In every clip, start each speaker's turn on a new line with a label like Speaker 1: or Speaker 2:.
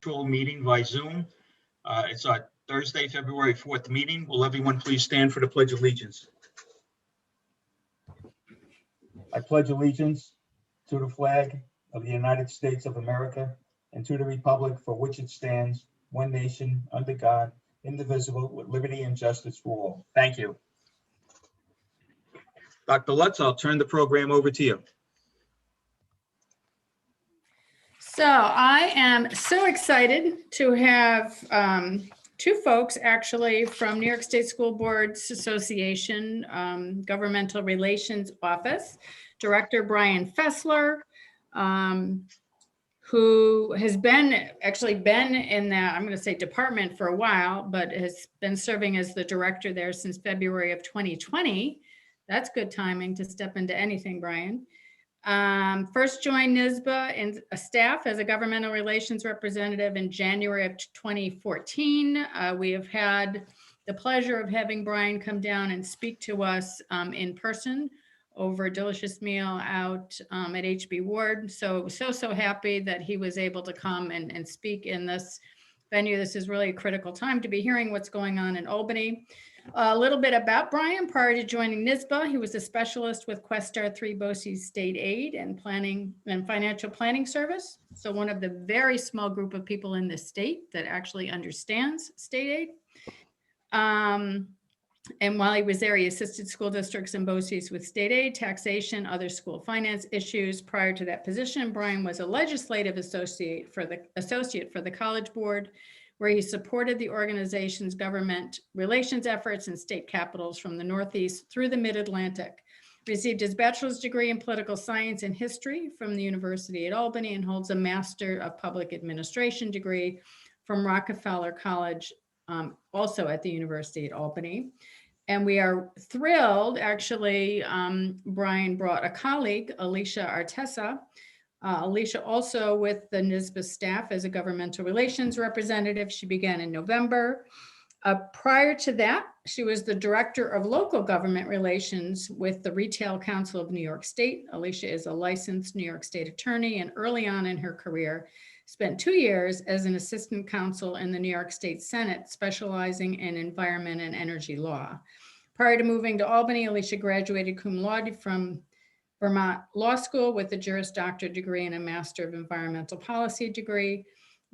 Speaker 1: virtual meeting by Zoom. It's our Thursday, February 4th meeting. Will everyone please stand for the Pledge of Allegiance? I pledge allegiance to the flag of the United States of America and to the republic for which it stands, one nation, under God, indivisible, with liberty and justice for all. Thank you. Dr. Lutz, I'll turn the program over to you.
Speaker 2: So I am so excited to have two folks actually from New York State School Boards Association, Governmental Relations Office, Director Brian Fessler, who has been in that, I'm going to say department for a while, but has been serving as the director there since February of 2020. That's good timing to step into anything, Brian. First joined NYSSBA in staff as a governmental relations representative in January of 2014. We have had the pleasure of having Brian come down and speak to us in person over a delicious meal out at HB Ward. So happy that he was able to come and speak in this venue. This is really a critical time to be hearing what's going on in Albany. A little bit about Brian. Prior to joining NYSSBA, he was a specialist with Questar 3 BOCES State Aid and Planning and Financial Planning Service. So one of the very small group of people in the state that actually understands state aid. And while he was there, he assisted school districts and BOCES with state aid, taxation, other school finance issues. Prior to that position, Brian was a legislative associate for the College Board, where he supported the organization's government relations efforts in state capitals from the Northeast through the Mid-Atlantic. Received his bachelor's degree in political science and history from the University at Albany and holds a Master of Public Administration degree from Rockefeller College, also at the University at Albany. And we are thrilled, actually, Brian brought a colleague, Alicia Artessa. Alicia also with the NYSSBA staff as a governmental relations representative. She began in November. Prior to that, she was the director of local government relations with the Retail Council of New York State. Alicia is a licensed New York State attorney and early on in her career, spent 2 years as an assistant counsel in the New York State Senate, specializing in environment and energy law. Prior to moving to Albany, Alicia graduated cum laude from Vermont Law School with a Juris Doctor degree and a Master of Environmental Policy degree.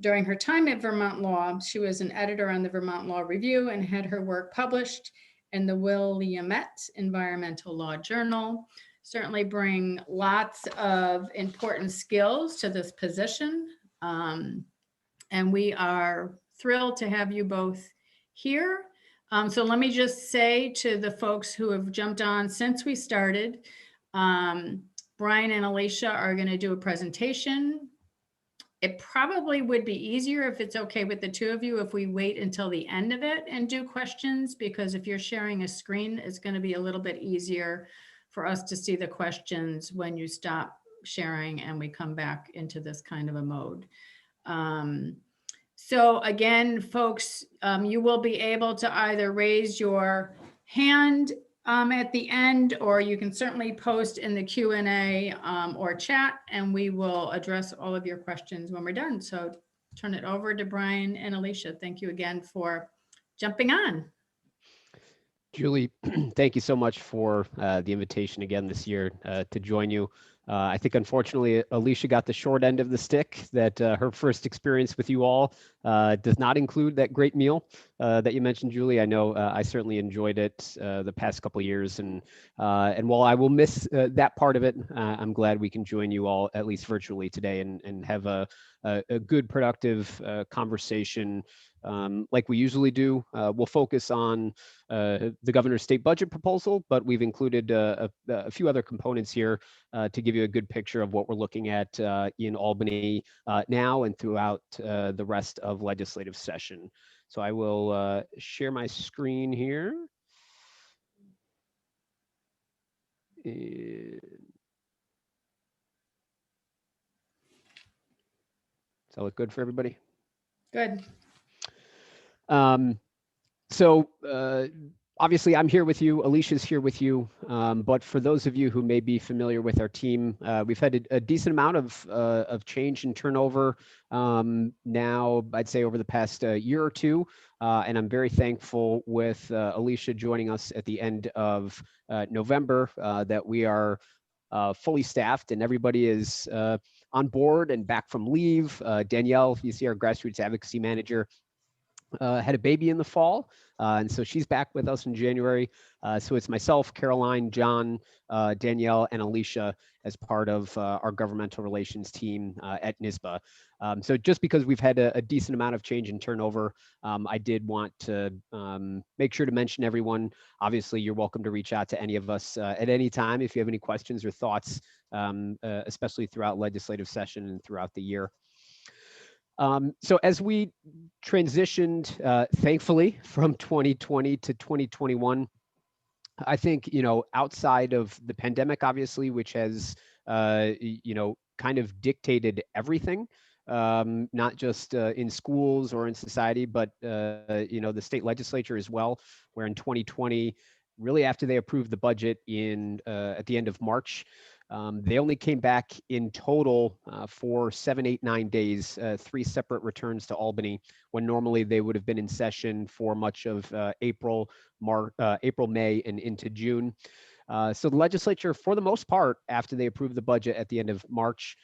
Speaker 2: During her time at Vermont Law, she was an editor on the Vermont Law Review and had her work published in the Willamette Environmental Law Journal. Certainly bring lots of important skills to this position. And we are thrilled to have you both here. So let me just say to the folks who have jumped on since we started, Brian and Alicia are going to do a presentation. It probably would be easier, if it's okay with the two of you, if we wait until the end of it and do questions, because if you're sharing a screen, it's going to be a little bit easier for us to see the questions when you stop sharing and we come back into this kind of a mode. So again, folks, you will be able to either raise your hand at the end, or you can certainly post in the Q&A or chat, and we will address all of your questions when we're done. So turn it over to Brian and Alicia. Thank you again for jumping on.
Speaker 3: Julie, thank you so much for the invitation again this year to join you. I think, unfortunately, Alicia got the short end of the stick, that her first experience with you all does not include that great meal that you mentioned, Julie. I know I certainly enjoyed it the past couple of years. And while I will miss that part of it, I'm glad we can join you all, at least virtually today, and have a good, productive conversation like we usually do. We'll focus on the governor's state budget proposal, but we've included a few other components here to give you a good picture of what we're looking at in Albany now and throughout the rest of legislative session. So I will share my screen here. Does that look good for everybody?
Speaker 2: Good.
Speaker 3: So Obviously, I'm here with you. Alicia's here with you. But for those of you who may be familiar with our team, we've had a decent amount of change and turnover now, I'd say over the past year or two. And I'm very thankful with Alicia joining us at the end of November that we are fully staffed and everybody is on board and back from leave. Danielle, you see our grassroots advocacy manager, had a baby in the fall, and so she's back with us in January. So it's myself, Caroline, John, Danielle, and Alicia as part of our governmental relations team at NYSSBA. So just because we've had a decent amount of change and turnover, I did want to make sure to mention everyone. Obviously, you're welcome to reach out to any of us at any time if you have any questions or thoughts, especially throughout legislative session and throughout the year. So as we transitioned, thankfully, from 2020 to 2021, I think, outside of the pandemic, obviously, which has, kind of dictated everything, not just in schools or in society, but, the state legislature as well, where in 2020, really after they approved the budget at the end of March, they only came back in total for 7, 8, 9 days, 3 separate returns to Albany, when normally they would have been in session for much of April, May, and into June. So the legislature, for the most part, after they approved the budget at the end of March,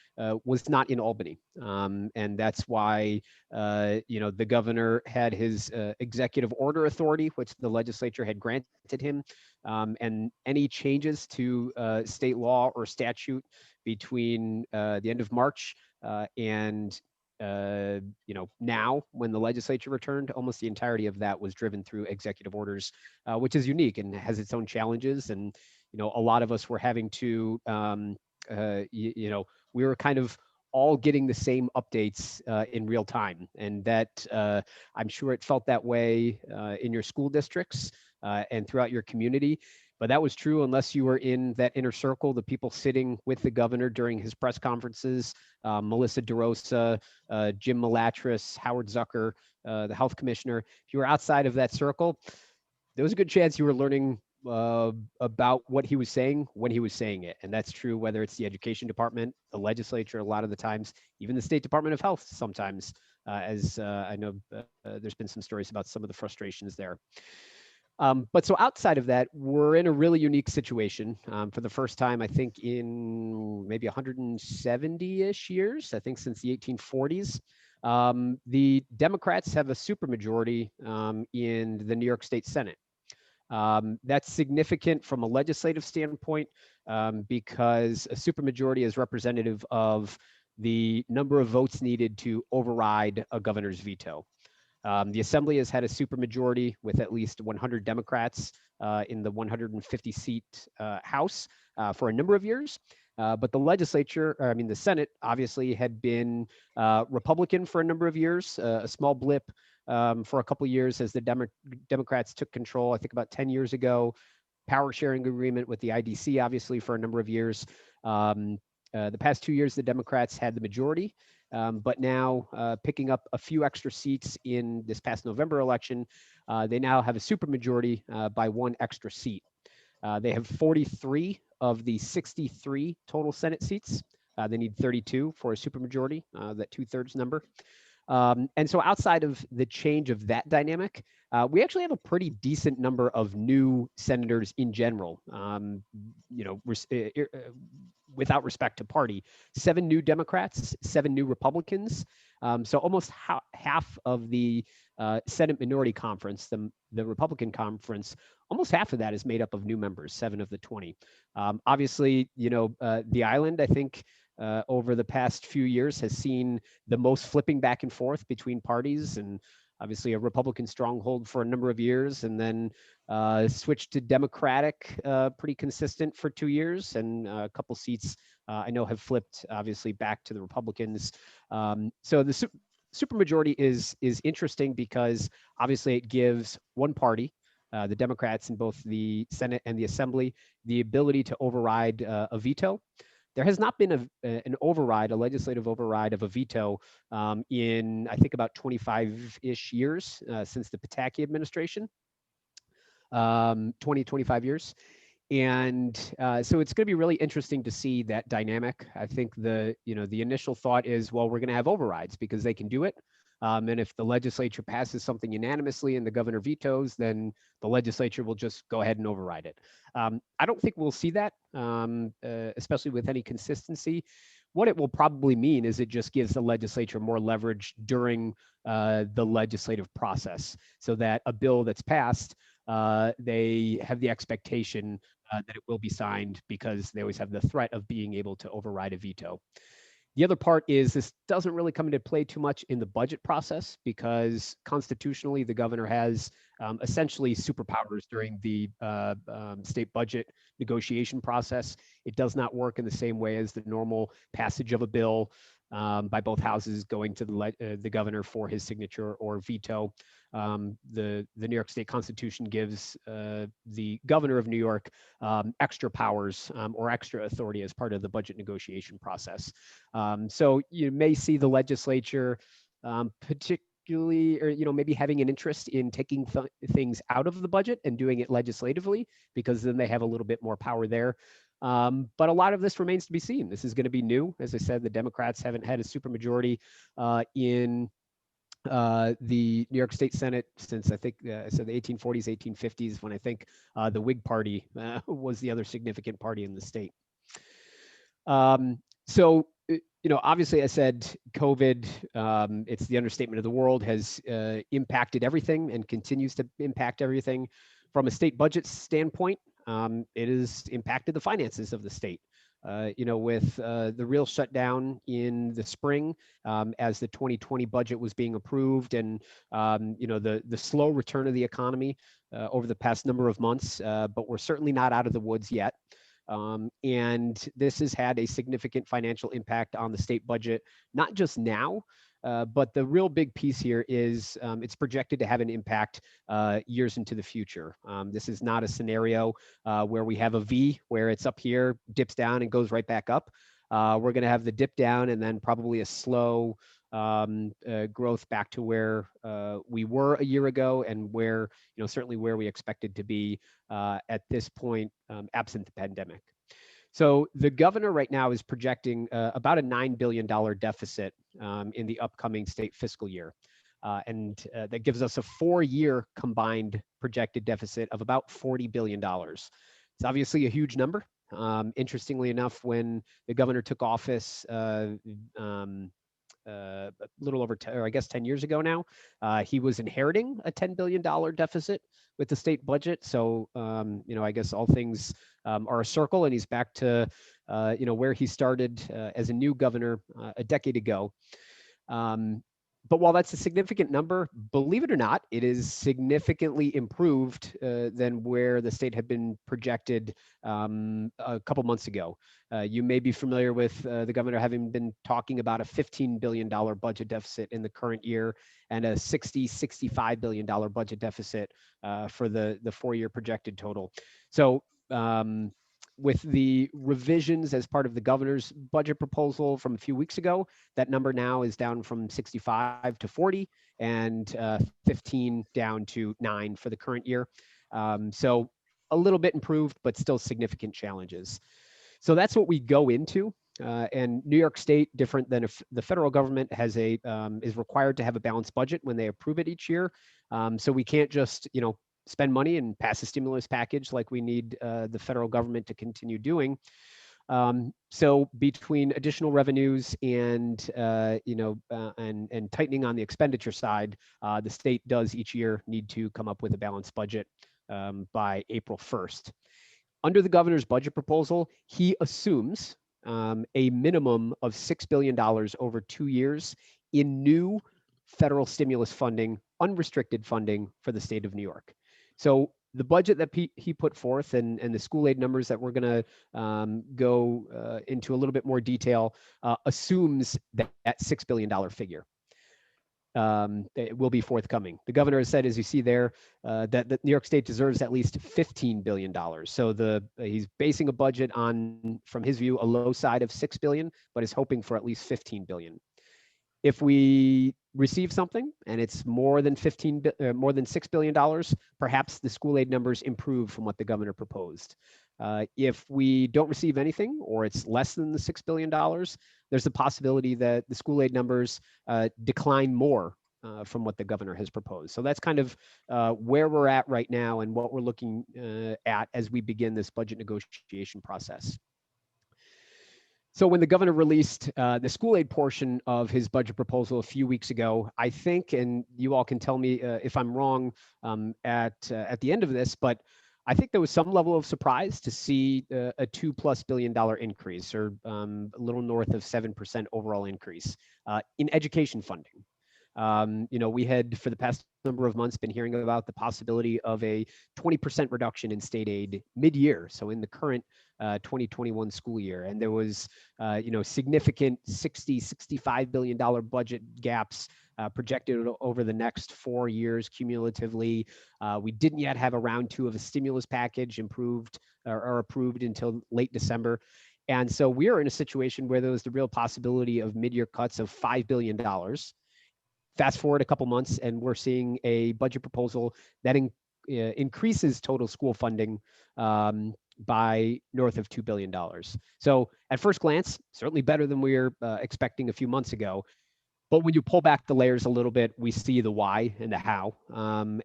Speaker 3: was not in Albany. And that's why, the governor had his executive order authority, which the legislature had granted him. And any changes to state law or statute between the end of March and now, when the legislature returned, almost the entirety of that was driven through executive orders, which is unique and has its own challenges. And a lot of us were having to, we were kind of all getting the same updates in real time, and that I'm sure it felt that way in your school districts and throughout your community. But that was true unless you were in that inner circle, the people sitting with the governor during his press conferences, Melissa DeRosa, Jim Malatris, Howard Zucker, the health commissioner. If you were outside of that circle, there was a good chance you were learning about what he was saying when he was saying it. And that's true whether it's the education department, the legislature, a lot of the times, even the State Department of Health sometimes, as I know there's been some stories about some of the frustrations there. But so outside of that, we're in a really unique situation for the first time, I think, in maybe 170-ish years, I think since the 1840s. The Democrats have a supermajority in the New York State Senate. That's significant from a legislative standpoint because a supermajority is representative of the number of votes needed to override a governor's veto. The Assembly has had a supermajority with at least 100 Democrats in the 150-seat House for a number of years. But the Senate obviously had been Republican for a number of years, a small blip for a couple of years as the Democrats took control, I think about 10 years ago. Power sharing agreement with the IDC, obviously, for a number of years. The past 2 years, the Democrats had the majority. But now picking up a few extra seats in this past November election, they now have a supermajority by 1 extra seat. They have 43 of the 63 total Senate seats. They need 32 for a supermajority, that 2/3 number. And so outside of the change of that dynamic, we actually have a pretty decent number of new senators in general, without respect to party. 7 new Democrats, 7 new Republicans. So almost half of the Senate Minority Conference, the Republican conference, almost half of that is made up of new members, 7 of the 20. Obviously, the island, I think, over the past few years has seen the most flipping back and forth between parties, and obviously a Republican stronghold for a number of years, and then switched to Democratic, pretty consistent for 2 years, and a couple seats I know have flipped obviously back to the Republicans. So the supermajority is interesting because obviously it gives one party, the Democrats in both the Senate and the Assembly, the ability to override a veto. There has not been a legislative override of a veto in, I think, about 25-ish years since the Pataki administration. 20, 25 years. And so it's going to be really interesting to see that dynamic. I think the initial thought is, well, we're going to have overrides because they can do it. And if the legislature passes something unanimously and the governor vetoes, then the legislature will just go ahead and override it. I don't think we'll see that, especially with any consistency. What it will probably mean is it just gives the legislature more leverage during the legislative process, so that a bill that's passed, they have the expectation that it will be signed, because they always have the threat of being able to override a veto. The other part is this doesn't really come into play too much in the budget process, because constitutionally the governor has essentially superpowers during the state budget negotiation process. It does not work in the same way as the normal passage of a bill by both houses going to the governor for his signature or veto. The New York State Constitution gives the governor of New York extra powers or extra authority as part of the budget negotiation process. So you may see the legislature particularly, or maybe having an interest in taking things out of the budget and doing it legislatively, because then they have a little bit more power there. But a lot of this remains to be seen. This is going to be new. As I said, the Democrats haven't had a supermajority in the New York State Senate since, I think, I said the 1840s, 1850s, when I think the Whig Party was the other significant party in the state. So, obviously, I said COVID, it's the understatement of the world, has impacted everything and continues to impact everything. From a state budget standpoint, it has impacted the finances of the state. With the real shutdown in the spring, as the 2020 budget was being approved, and the slow return of the economy over the past number of months, but we're certainly not out of the woods yet. And this has had a significant financial impact on the state budget, not just now, but the real big piece here is it's projected to have an impact years into the future. This is not a scenario where we have a V, where it's up here, dips down, and goes right back up. We're going to have the dip down and then probably a slow growth back to where we were a year ago, and where, certainly where we expected to be at this point, absent the pandemic. So the governor right now is projecting about a $9 billion deficit in the upcoming state fiscal year. And that gives us a 4-year combined projected deficit of about $40 billion. It's obviously a huge number. Interestingly enough, when the governor took office a little over 10 years ago now, he was inheriting a $10 billion deficit with the state budget. So, I guess all things are a circle, and he's back to, where he started as a new governor a decade ago. But while that's a significant number, believe it or not, it is significantly improved than where the state had been projected a couple months ago. You may be familiar with the governor having been talking about a $15 billion budget deficit in the current year, and a $65 billion budget deficit for the 4-year projected total. So with the revisions as part of the governor's budget proposal from a few weeks ago, that number now is down from 65 to 40, and 15 down to 9 for the current year. So a little bit improved, but still significant challenges. So that's what we go into. And New York State, different than the federal government, has is required to have a balanced budget when they approve it each year. So we can't just, spend money and pass a stimulus package like we need the federal government to continue doing. So between additional revenues and and tightening on the expenditure side, the state does each year need to come up with a balanced budget by April 1st. Under the governor's budget proposal, he assumes a minimum of $6 billion over 2 years in new federal stimulus funding, unrestricted funding for the state of New York. So the budget that he put forth, and the school aid numbers that we're going to go into a little bit more detail, assumes that $6 billion figure it will be forthcoming. The governor has said, as you see there, that New York State deserves at least $15 billion. So he's basing a budget on, from his view, a low side of $6 billion, but is hoping for at least $15 billion. If we receive something and it's more than $6 billion, perhaps the school aid numbers improve from what the governor proposed. If we don't receive anything or it's less than the $6 billion, there's a possibility that the school aid numbers decline more from what the governor has proposed. So that's kind of where we're at right now and what we're looking at as we begin this budget negotiation process. So when the governor released the school aid portion of his budget proposal a few weeks ago, I think, and you all can tell me if I'm wrong at the end of this, but I think there was some level of surprise to see a $2+ billion increase, or a little north of 7% overall increase in education funding. We had, for the past number of months, been hearing about the possibility of a 20% reduction in state aid mid-year, so in the current 2021 school year. And there was, significant $65 billion budget gaps projected over the next 4 years cumulatively. We didn't yet have a round 2 of a stimulus package approved until late December. And so we are in a situation where there was the real possibility of mid-year cuts of $5 billion. Fast forward a couple months, and we're seeing a budget proposal that increases total school funding by north of $2 billion. So at first glance, certainly better than we were expecting a few months ago. But when you pull back the layers a little bit, we see the why and the how.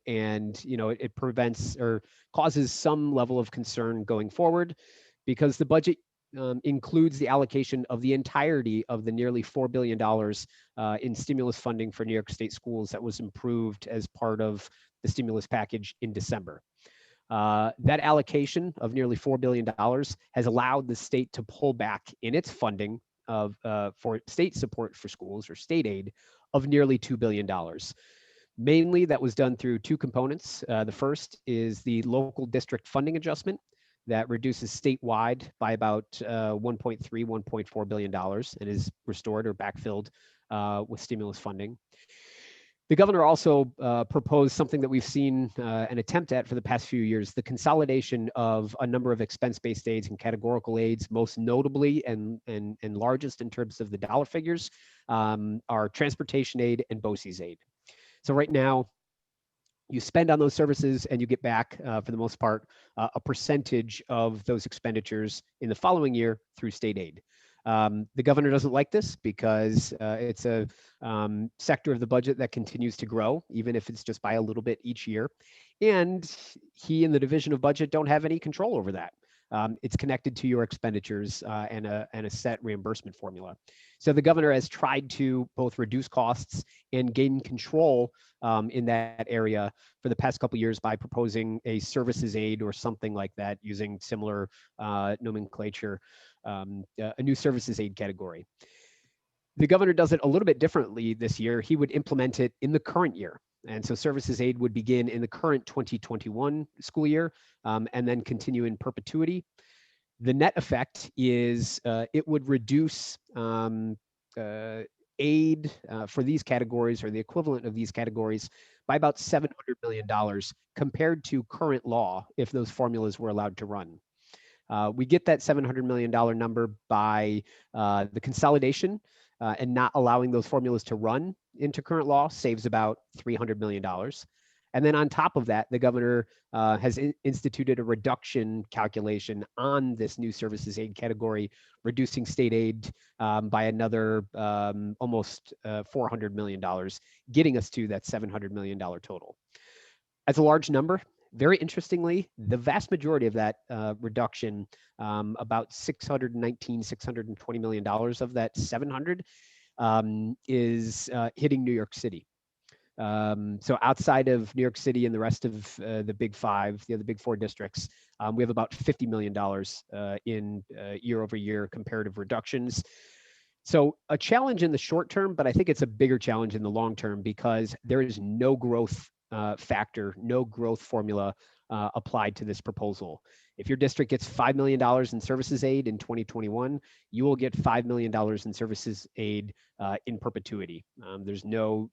Speaker 3: It prevents or causes some level of concern going forward, because the budget includes the allocation of the entirety of the nearly $4 billion in stimulus funding for New York State schools that was improved as part of the stimulus package in December. That allocation of nearly $4 billion has allowed the state to pull back in its funding for state support for schools, or state aid, of nearly $2 billion. Mainly that was done through two components. The first is the local district funding adjustment that reduces statewide by about $1.4 billion and is restored or backfilled with stimulus funding. The governor also proposed something that we've seen an attempt at for the past few years: the consolidation of a number of expense-based aids and categorical aids. Most notably and largest in terms of the dollar figures are transportation aid and BOCES aid. So right now, you spend on those services and you get back, for the most part, a percentage of those expenditures in the following year through state aid. The governor doesn't like this because it's a sector of the budget that continues to grow, even if it's just by a little bit each year. And he and the Division of Budget don't have any control over that. It's connected to your expenditures and a set reimbursement formula. So the governor has tried to both reduce costs and gain control in that area for the past couple of years by proposing a services aid or something like that, using similar nomenclature, a new services aid category. The governor does it a little bit differently this year. He would implement it in the current year. And so services aid would begin in the current 2021 school year and then continue in perpetuity. The net effect is it would reduce aid for these categories, or the equivalent of these categories, by about $700 million compared to current law if those formulas were allowed to run. We get that $700 million number by the consolidation and not allowing those formulas to run into current law saves about $300 million. And then on top of that, the governor has instituted a reduction calculation on this new services aid category, reducing state aid by another almost $400 million, getting us to that $700 million total. That's a large number. Very interestingly, the vast majority of that reduction, about $620 million of that 700, is hitting New York City. So outside of New York City and the rest of the big five, the other big four districts, we have about $50 million in year-over-year comparative reductions. So a challenge in the short term, but I think it's a bigger challenge in the long term, because there is no growth factor, no growth formula applied to this proposal. If your district gets $5 million in services aid in 2021, you will get $5 million in services aid in perpetuity. There's no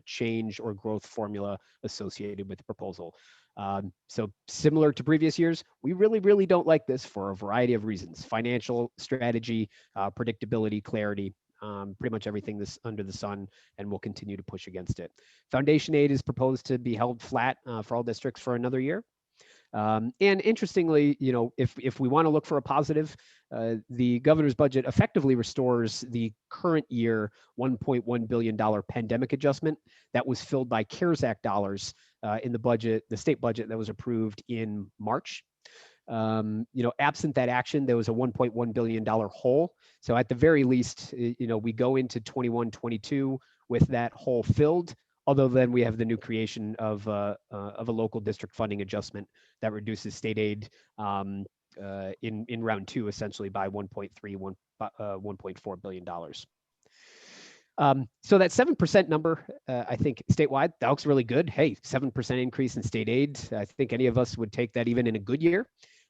Speaker 3: change or growth formula associated with the proposal. So similar to previous years, we really don't like this for a variety of reasons: financial, strategy, predictability, clarity. pretty much everything this under the sun, and we'll continue to push against it. Foundation aid is proposed to be held flat for all districts for another year. And interestingly, if we want to look for a positive, the governor's budget effectively restores the current year $1.1 billion pandemic adjustment that was filled by CARES Act dollars in the budget, the state budget that was approved in March. Absent that action, there was a $1.1 billion hole. So at the very least, we go into 21-22 with that hole filled. Although then we have the new creation of a local district funding adjustment that reduces state aid in round two, essentially by $1.4 billion. So that 7% number, I think statewide, that looks really good. Hey, 7% increase in state aid. I think any of us would take that even in a good year.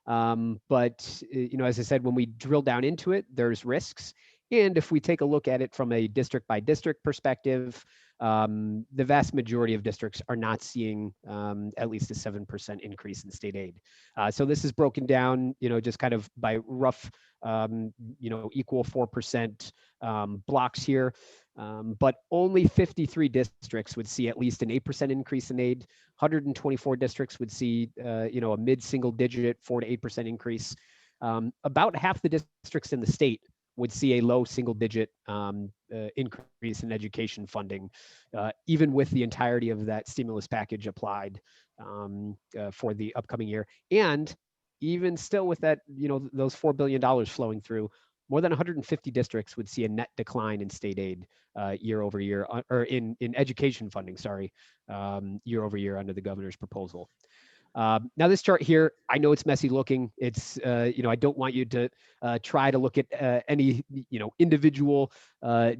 Speaker 3: But as I said, when we drill down into it, there's risks. And if we take a look at it from a district by district perspective, the vast majority of districts are not seeing at least a 7% increase in state aid. So this is broken down, just kind of by rough, equal 4% blocks here. But only 53 districts would see at least an 8% increase in aid. 124 districts would see, a mid-single digit 4 to 8% increase. About half the districts in the state would see a low single-digit increase in education funding, even with the entirety of that stimulus package applied for the upcoming year. And even still with that, those $4 billion flowing through, more than 150 districts would see a net decline in state aid year over year, or in education funding, year over year under the governor's proposal. Now this chart here, I know it's messy looking. It's, I don't want you to try to look at any, individual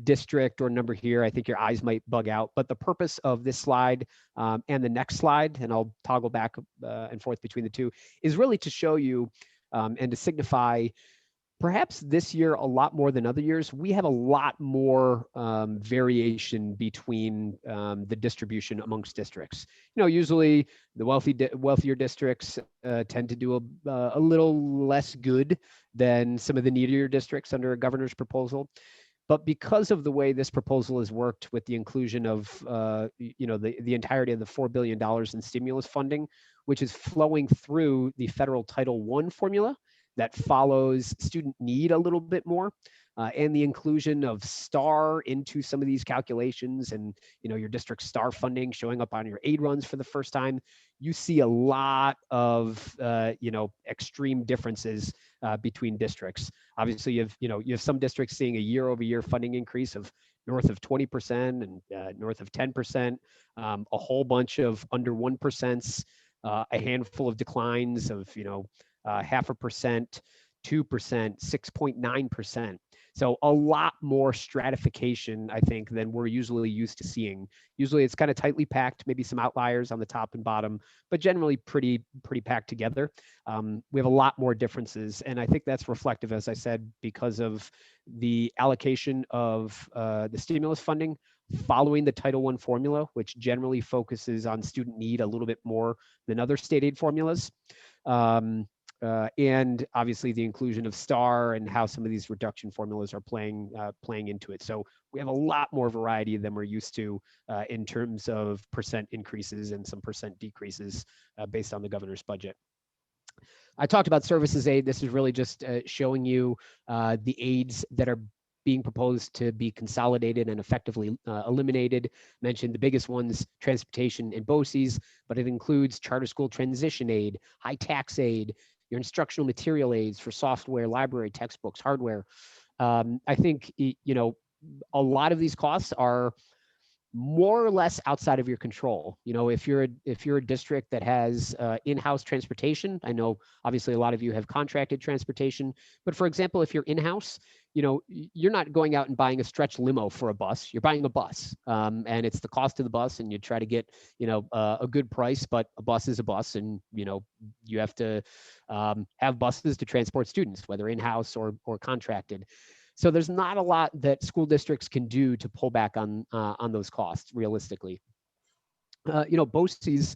Speaker 3: district or number here. I think your eyes might bug out. But the purpose of this slide and the next slide, and I'll toggle back and forth between the two, is really to show you and to signify perhaps this year a lot more than other years, we have a lot more variation between the distribution amongst districts. Usually the wealthier districts tend to do a little less good than some of the needier districts under a governor's proposal. But because of the way this proposal has worked with the inclusion of, the entirety of the $4 billion in stimulus funding, which is flowing through the federal Title I formula, that follows student need a little bit more, and the inclusion of STAR into some of these calculations, and your district STAR funding showing up on your aid runs for the first time, you see a lot of extreme differences between districts. Obviously, you have some districts seeing a year-over-year funding increase of north of 20% and north of 10%, a whole bunch of under 1%, a handful of declines of 0.5%, 2%, 6.9%. So a lot more stratification, I think, than we're usually used to seeing. Usually it's kind of tightly packed, maybe some outliers on the top and bottom, but generally pretty packed together. We have a lot more differences. And I think that's reflective, as I said, because of the allocation of the stimulus funding following the Title I formula, which generally focuses on student need a little bit more than other state aid formulas. And obviously the inclusion of STAR and how some of these reduction formulas are playing into it. So we have a lot more variety than we're used to in terms of percent increases and some percent decreases based on the governor's budget. I talked about services aid. This is really just showing you the aids that are being proposed to be consolidated and effectively eliminated. Mentioned the biggest ones, transportation and BOCES, but it includes charter school transition aid, high tax aid, your instructional material aids for software, library, textbooks, hardware. I think, a lot of these costs are more or less outside of your control. If you're a district that has in-house transportation, I know obviously a lot of you have contracted transportation, but for example, if you're in-house, you're not going out and buying a stretch limo for a bus. You're buying a bus, and it's the cost of the bus, and you try to get a good price. But a bus is a bus, and you have to have buses to transport students, whether in-house or contracted. So there's not a lot that school districts can do to pull back on those costs realistically. BOCES,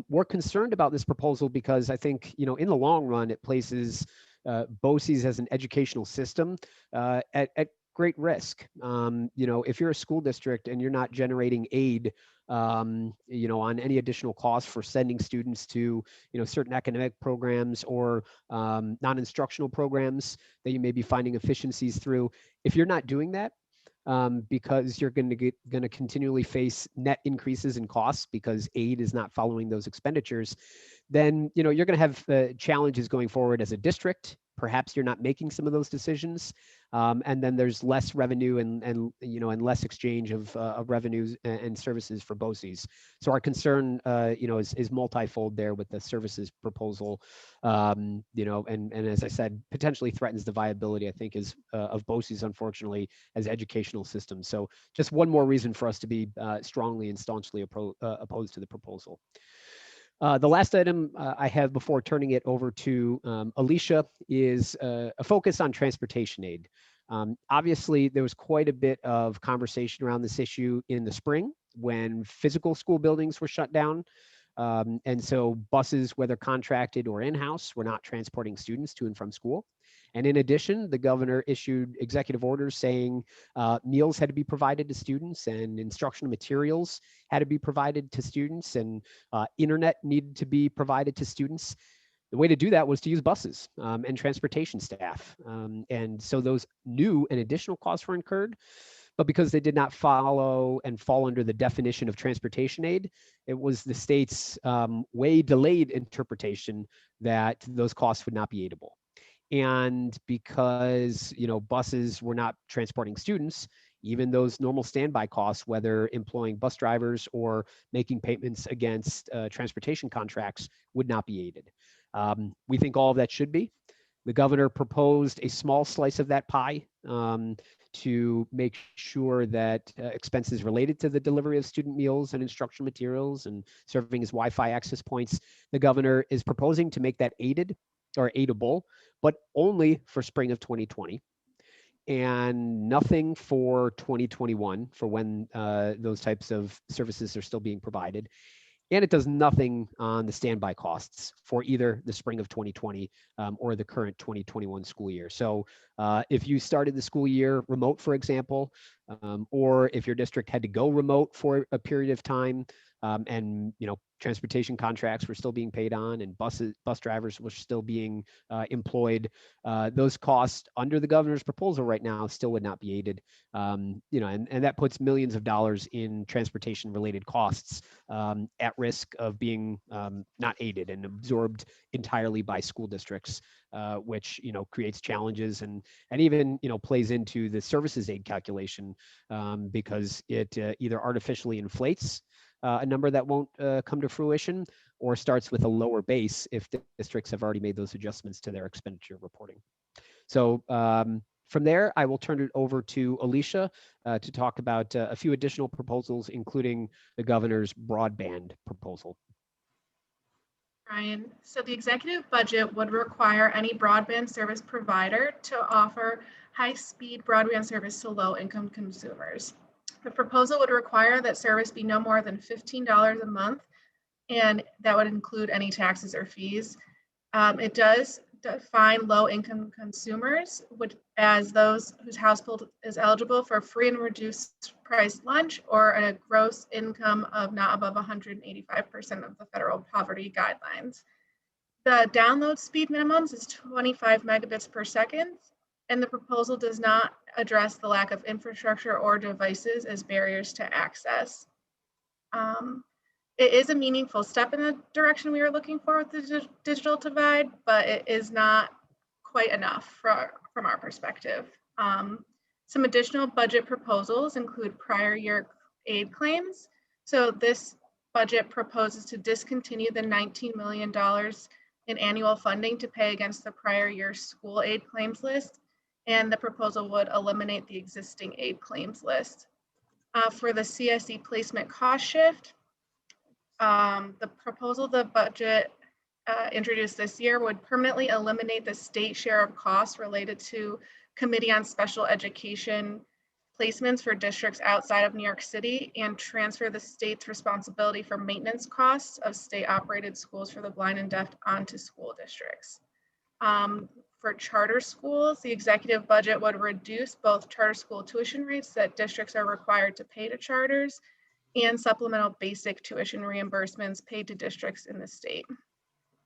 Speaker 3: we're concerned about this proposal because I think, in the long run, it places BOCES as an educational system at great risk. If you're a school district and you're not generating aid, on any additional costs for sending students to, certain academic programs or non-instructional programs that you may be finding efficiencies through, if you're not doing that, because you're going to continually face net increases in costs because aid is not following those expenditures, then you're going to have challenges going forward as a district. Perhaps you're not making some of those decisions, and then there's less revenue and less exchange of revenues and services for BOCES. So our concern is multifold there with the services proposal, and as I said, potentially threatens the viability, I think, of BOCES, unfortunately, as educational systems. So just one more reason for us to be strongly and staunchly opposed to the proposal. The last item I have before turning it over to Alicia is a focus on transportation aid. Obviously, there was quite a bit of conversation around this issue in the spring when physical school buildings were shut down. And so buses, whether contracted or in-house, were not transporting students to and from school. And in addition, the governor issued executive orders saying meals had to be provided to students and instructional materials had to be provided to students and internet needed to be provided to students. The way to do that was to use buses and transportation staff. And so those new and additional costs were incurred. But because they did not follow and fall under the definition of transportation aid, it was the state's way delayed interpretation that those costs would not be aidable. And because buses were not transporting students, even those normal standby costs, whether employing bus drivers or making payments against transportation contracts, would not be aided. We think all of that should be. The governor proposed a small slice of that pie to make sure that expenses related to the delivery of student meals and instructional materials and serving as Wi-Fi access points, the governor is proposing to make that aided or aidable, but only for spring of 2020 and nothing for 2021 for when those types of services are still being provided. And it does nothing on the standby costs for either the spring of 2020 or the current 2021 school year. So if you started the school year remote, for example, or if your district had to go remote for a period of time and transportation contracts were still being paid on and bus drivers were still being employed, those costs under the governor's proposal right now still would not be aided. And that puts millions of dollars in transportation related costs at risk of being not aided and absorbed entirely by school districts, which creates challenges and even plays into the services aid calculation because it either artificially inflates a number that won't come to fruition or starts with a lower base if the districts have already made those adjustments to their expenditure reporting. So from there, I will turn it over to Alicia to talk about a few additional proposals, including the governor's broadband proposal.
Speaker 4: Brian, so the executive budget would require any broadband service provider to offer high-speed broadband service to low-income consumers. The proposal would require that service be no more than $15 a month, and that would include any taxes or fees. It does define low-income consumers as those whose household is eligible for free and reduced price lunch or a gross income of not above 185% of the federal poverty guidelines. The download speed minimums is 25 megabits per second, and the proposal does not address the lack of infrastructure or devices as barriers to access. It is a meaningful step in the direction we were looking for with the digital divide, but it is not quite enough from our perspective. Some additional budget proposals include prior year aid claims. So this budget proposes to discontinue the $19 million in annual funding to pay against the prior year school aid claims list, and the proposal would eliminate the existing aid claims list. For the CSE placement cost shift, the proposal the budget introduced this year would permanently eliminate the state share of costs related to Committee on Special Education placements for districts outside of New York City and transfer the state's responsibility for maintenance costs of state-operated schools for the blind and deaf onto school districts. for charter schools, the executive budget would reduce both charter school tuition rates that districts are required to pay to charters and supplemental basic tuition reimbursements paid to districts in the state.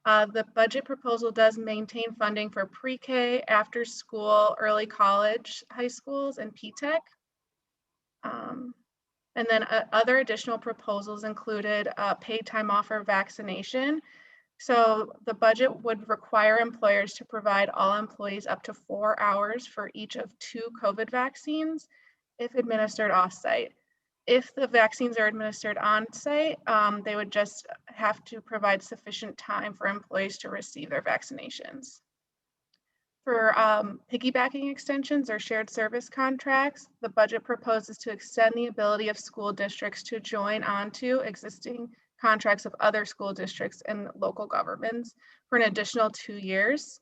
Speaker 4: The budget proposal does maintain funding for pre-K, after school, early college, high schools, and P-TECH. And then other additional proposals included paid time off for vaccination. So the budget would require employers to provide all employees up to 4 hours for each of 2 COVID vaccines if administered off-site. If the vaccines are administered on-site, they would just have to provide sufficient time for employees to receive their vaccinations. For piggybacking extensions or shared service contracts, the budget proposes to extend the ability of school districts to join onto existing contracts of other school districts and local governments for an additional 2 years.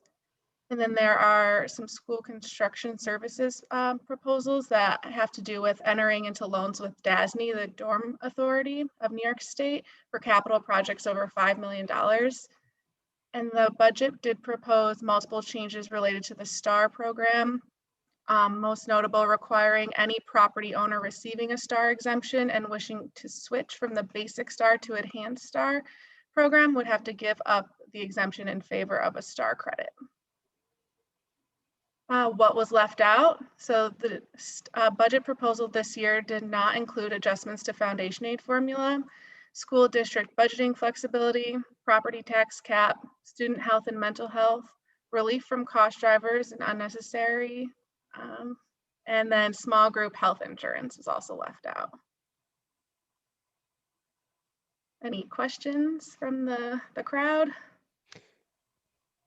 Speaker 4: And then there are some school construction services proposals that have to do with entering into loans with DASNY, the Dorm Authority of New York State, for capital projects over $5 million. And the budget did propose multiple changes related to the STAR program, most notable requiring any property owner receiving a STAR exemption and wishing to switch from the basic STAR to enhanced STAR program would have to give up the exemption in favor of a STAR credit. What was left out? So the budget proposal this year did not include adjustments to foundation aid formula, school district budgeting flexibility, property tax cap, student health and mental health, relief from cost drivers and unnecessary, and then small group health insurance is also left out. Any questions from the crowd?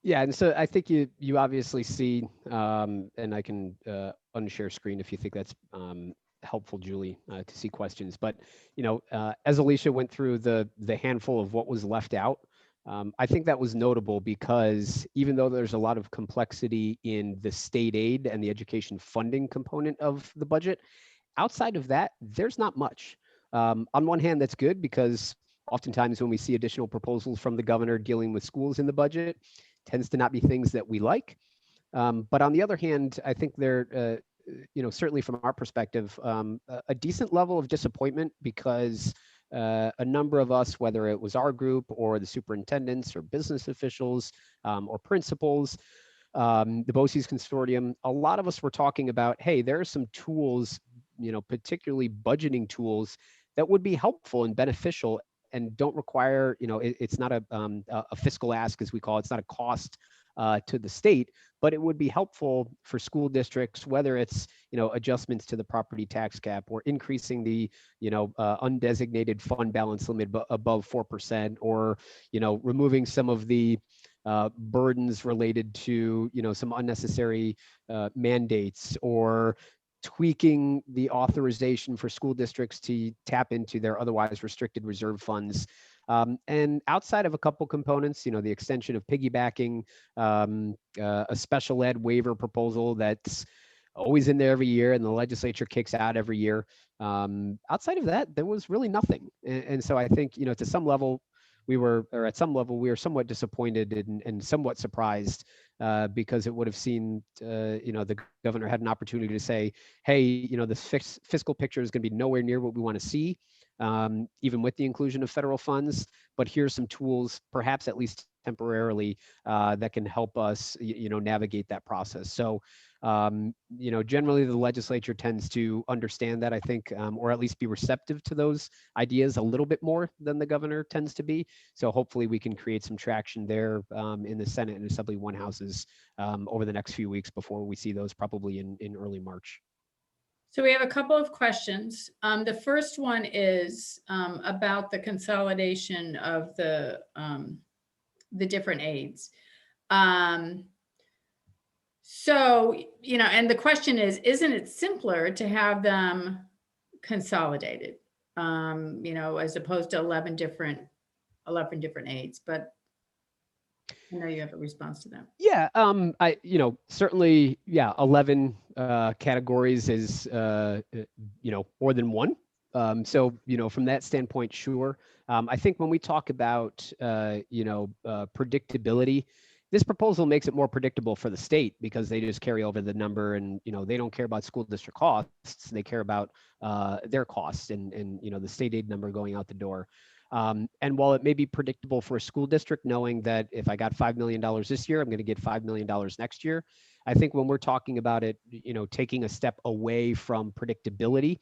Speaker 3: Yeah, and so I think you obviously see, and I can unshare screen if you think that's helpful, Julie, to see questions. But as Alicia went through the handful of what was left out, I think that was notable because even though there's a lot of complexity in the state aid and the education funding component of the budget, outside of that, there's not much. On one hand, that's good because oftentimes when we see additional proposals from the governor dealing with schools in the budget, tends to not be things that we like. But on the other hand, I think they're, certainly from our perspective, a decent level of disappointment because a number of us, whether it was our group or the superintendents or business officials or principals, the BOCES consortium, a lot of us were talking about, hey, there are some tools, particularly budgeting tools that would be helpful and beneficial and don't require, it's not a fiscal ask, as we call it. It's not a cost to the state, but it would be helpful for school districts, whether it's, adjustments to the property tax cap or increasing the, undesignated fund balance limit above 4%, or, removing some of the burdens related to, some unnecessary mandates, or tweaking the authorization for school districts to tap into their otherwise restricted reserve funds. And outside of a couple components, the extension of piggybacking, a special ed waiver proposal that's always in there every year and the legislature kicks out every year. Outside of that, there was really nothing. And so I think, to some level, we were somewhat disappointed and somewhat surprised because it would have seemed, the governor had an opportunity to say, hey, this fiscal picture is going to be nowhere near what we want to see, even with the inclusion of federal funds. But here's some tools, perhaps at least temporarily, that can help us, navigate that process. So, generally the legislature tends to understand that, I think, or at least be receptive to those ideas a little bit more than the governor tends to be. So hopefully we can create some traction there in the Senate and Assembly One houses over the next few weeks before we see those probably in early March.
Speaker 2: So we have a couple of questions. The first one is about the consolidation of the different aids. So, and the question is, isn't it simpler to have them consolidated, as opposed to 11 different aids? But I know you have a response to that.
Speaker 3: Yeah, certainly, 11 categories is, more than one. So, from that standpoint, sure. I think when we talk about, predictability, This proposal makes it more predictable for the state because they just carry over the number, and they don't care about school district costs. They care about their costs and the state aid number going out the door. And while it may be predictable for a school district, knowing that if I got $5 million this year, I'm going to get $5 million next year, I think when we're talking about it, taking a step away from predictability,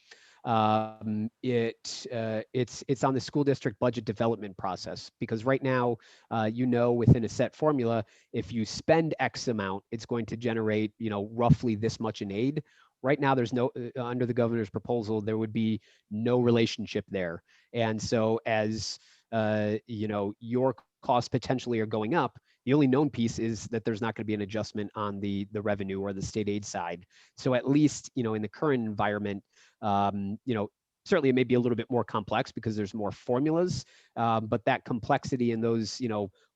Speaker 3: it's on the school district budget development process, because right now, within a set formula, if you spend X amount, it's going to generate, roughly this much in aid. Right now, there's no, under the governor's proposal, there would be no relationship there. And so as, your costs potentially are going up, the only known piece is that there's not going to be an adjustment on the revenue or the state aid side. So at least, in the current environment, certainly it may be a little bit more complex because there's more formulas, but that complexity in those,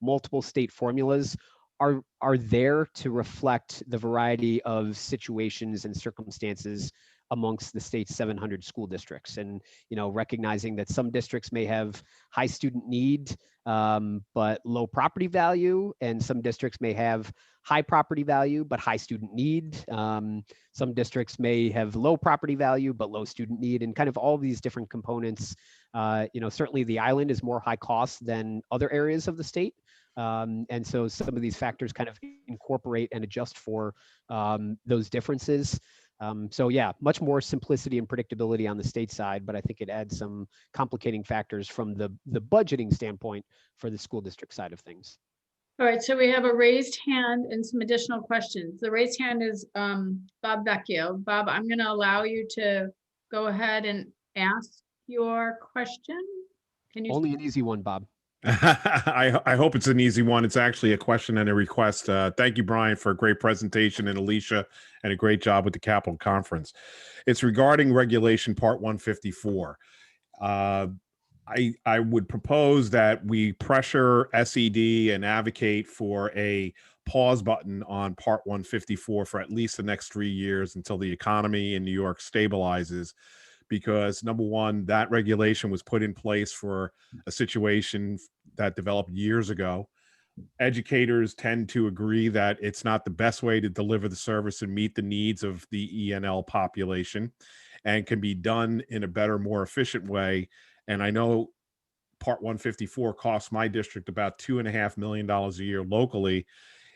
Speaker 3: multiple state formulas are there to reflect the variety of situations and circumstances amongst the state's 700 school districts. And, recognizing that some districts may have high student need, but low property value, and some districts may have high property value, but high student need. Some districts may have low property value, but low student need, and kind of all these different components. Certainly the island is more high cost than other areas of the state. And so some of these factors kind of incorporate and adjust for those differences. So yeah, much more simplicity and predictability on the state side, but I think it adds some complicating factors from the budgeting standpoint for the school district side of things.
Speaker 2: All right, so we have a raised hand and some additional questions. The raised hand is Bob Vecchio. Bob, I'm going to allow you to go ahead and ask your question. Can you?
Speaker 3: Only an easy one, Bob.
Speaker 5: I hope it's an easy one. It's actually a question and a request. Thank you, Brian, for a great presentation, and Alicia, and a great job with the Capitol Conference. It's regarding Regulation Part 154. I would propose that we pressure SED and advocate for a pause button on Part 154 for at least the next 3 years until the economy in New York stabilizes. Because number one, that regulation was put in place for a situation that developed years ago. Educators tend to agree that it's not the best way to deliver the service and meet the needs of the ENL population, and can be done in a better, more efficient way. And I know Part 154 costs my district about $2.5 million a year locally.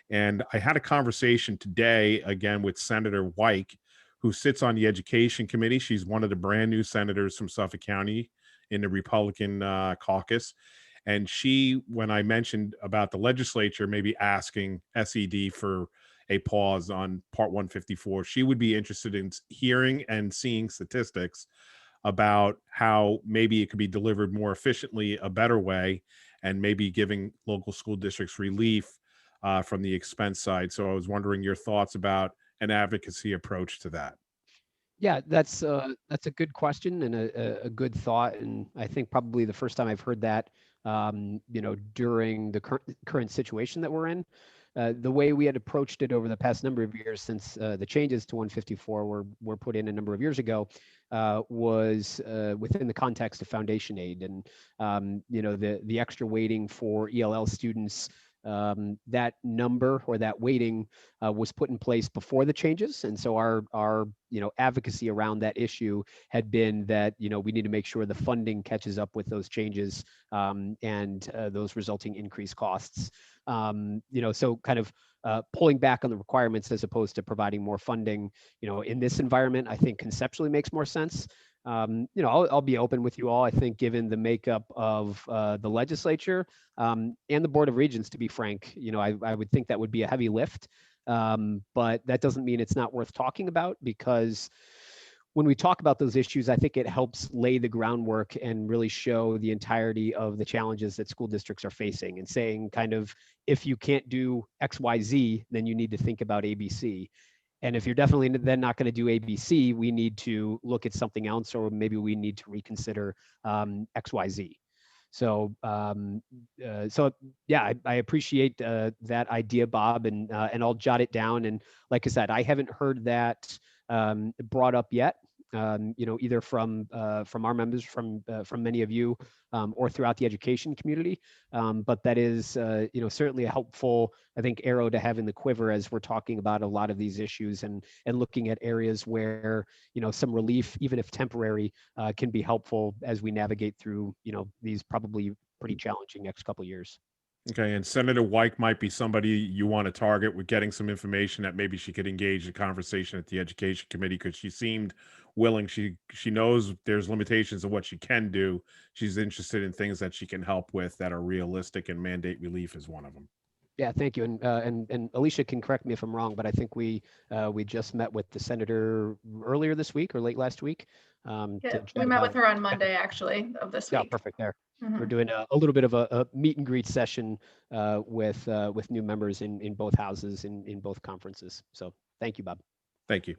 Speaker 5: And I had a conversation today, again, with Senator Wyke, who sits on the Education Committee. She's one of the brand new senators from Suffolk County in the Republican caucus. And she, when I mentioned about the legislature maybe asking SED for a pause on Part 154, she would be interested in hearing and seeing statistics about how maybe it could be delivered more efficiently, a better way, and maybe giving local school districts relief from the expense side. So I was wondering your thoughts about an advocacy approach to that.
Speaker 3: Yeah, that's a good question and a good thought. And I think probably the first time I've heard that, during the current situation that we're in. The way we had approached it over the past number of years since the changes to 154 were put in a number of years ago was within the context of foundation aid, and the extra weighting for ELL students. That number or that weighting was put in place before the changes, and so our advocacy around that issue had been that we need to make sure the funding catches up with those changes and those resulting increased costs. So kind of pulling back on the requirements as opposed to providing more funding, in this environment, I think conceptually makes more sense. I'll be open with you all. I think given the makeup of the legislature and the Board of Regents, to be frank, I would think that would be a heavy lift. But that doesn't mean it's not worth talking about, because when we talk about those issues, I think it helps lay the groundwork and really show the entirety of the challenges that school districts are facing, and saying kind of, if you can't do X, Y, Z, then you need to think about ABC. And if you're definitely then not going to do ABC, we need to look at something else, or maybe we need to reconsider X, Y, Z. So, yeah, I appreciate that idea, Bob, and I'll jot it down. And like I said, I haven't heard that brought up yet. either from our members, from many of you, or throughout the education community. But that is, certainly a helpful, I think, arrow to have in the quiver as we're talking about a lot of these issues and looking at areas where, some relief, even if temporary, can be helpful as we navigate through, these probably pretty challenging next couple of years.
Speaker 5: Okay, and Senator White might be somebody you want to target with getting some information that maybe she could engage in conversation at the education committee, because she seemed willing. She knows there's limitations of what she can do. She's interested in things that she can help with that are realistic, and mandate relief is one of them.
Speaker 3: Yeah, thank you. And Alicia can correct me if I'm wrong, but I think we just met with the senator earlier this week or late last week.
Speaker 4: Yeah,
Speaker 3: to
Speaker 4: we
Speaker 3: chat
Speaker 4: met
Speaker 3: about-
Speaker 4: with her on Monday, actually, of this
Speaker 3: Yeah,
Speaker 4: week.
Speaker 3: perfect. There.
Speaker 4: Mhm.
Speaker 3: We're doing a little bit of a meet and greet session with new members in both houses in both conferences. So thank you, Bob.
Speaker 5: Thank you.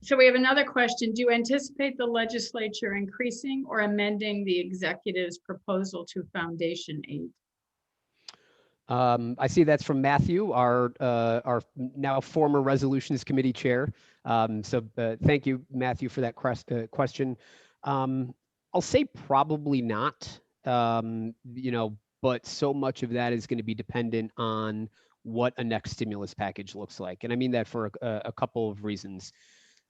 Speaker 2: So we have another question. Do you anticipate the legislature increasing or amending the executive's proposal to foundation aid?
Speaker 3: I see that's from Matthew, our now former resolutions committee chair. So thank you, Matthew, for that question. I'll say probably not, but so much of that is going to be dependent on what a next stimulus package looks like. And I mean that for a couple of reasons.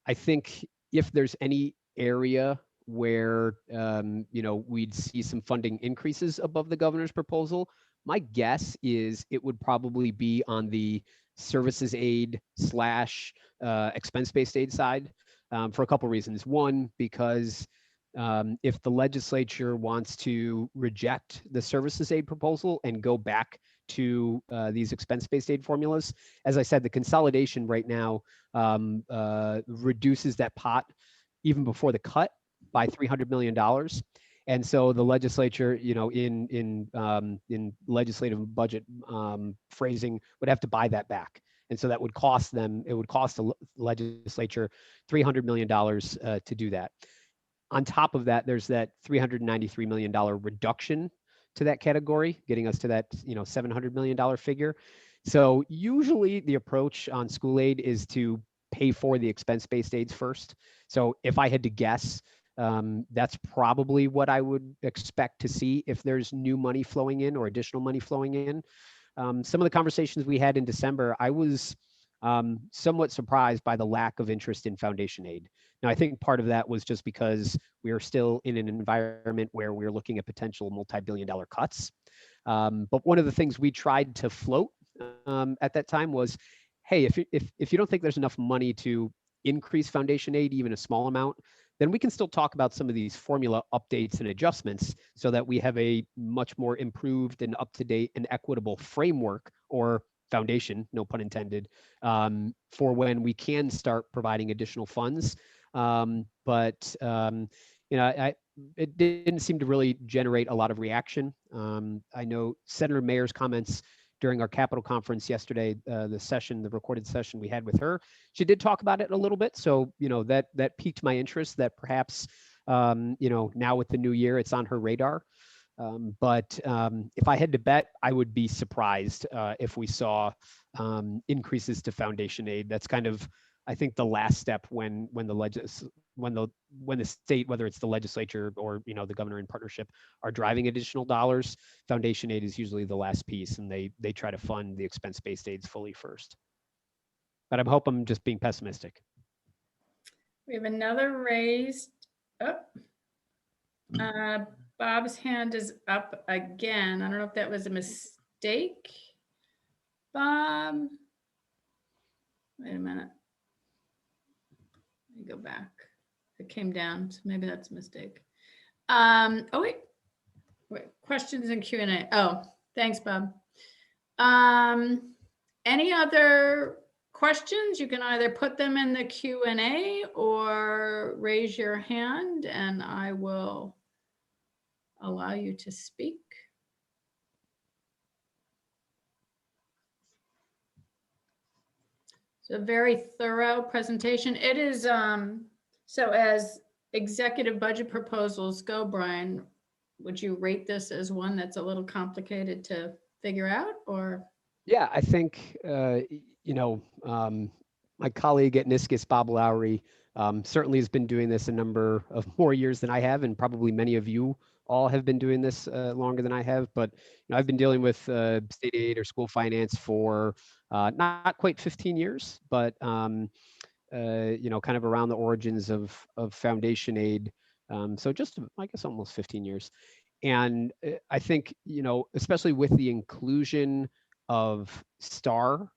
Speaker 3: I think if there's any area where, we'd see some funding increases above the governor's proposal, my guess is it would probably be on the services aid / expense-based aid side, for a couple reasons. One, because if the legislature wants to reject the services aid proposal and go back to these expense-based aid formulas, as I said, the consolidation right now reduces that pot even before the cut by $300 million. And so the legislature, in legislative budget phrasing, would have to buy that back. And so that would cost them, it would cost the legislature $300 million to do that. On top of that, there's that $393 million reduction to that category, getting us to that $700 million figure. So usually the approach on school aid is to pay for the expense-based aids first. So if I had to guess, that's probably what I would expect to see if there's new money flowing in or additional money flowing in. Some of the conversations we had in December, I was somewhat surprised by the lack of interest in foundation aid. Now, I think part of that was just because we are still in an environment where we're looking at potential multi-billion-dollar cuts. But one of the things we tried to float at that time was, hey, if you don't think there's enough money to increase foundation aid, even a small amount, then we can still talk about some of these formula updates and adjustments so that we have a much more improved and up-to-date and equitable framework, or foundation, no pun intended, for when we can start providing additional funds. But it didn't seem to really generate a lot of reaction. I know Senator Mayer's comments during our Capitol conference yesterday, the recorded session we had with her, she did talk about it a little bit. So, that piqued my interest that perhaps, now with the new year, it's on her radar. But if I had to bet, I would be surprised if we saw increases to foundation aid. That's kind of, I think, the last step when the state, whether it's the legislature or the governor in partnership, are driving additional dollars. Foundation aid is usually the last piece, and they try to fund the expense-based aids fully first. But I hope I'm just being pessimistic.
Speaker 2: We have another raised up. Bob's hand is up again. I don't know if that was a mistake. Bob, wait a minute. Let me go back. It came down, so maybe that's a mistake. Oh, wait, questions and Q&A. Oh, thanks, Bob. Any other questions? You can either put them in the Q&A or raise your hand and I will allow you to speak. So very thorough presentation. It is, so as executive budget proposals go, Brian, would you rate this as one that's a little complicated to figure out, or?
Speaker 3: Yeah, I think, my colleague at NYSSBA, Bob Lowry, certainly has been doing this a number of more years than I have, and probably many of you all have been doing this longer than I have. But I've been dealing with state aid or school finance for not quite 15 years, but kind of around the origins of foundation aid. So just, I guess, almost 15 years. And I think, especially with the inclusion of STAR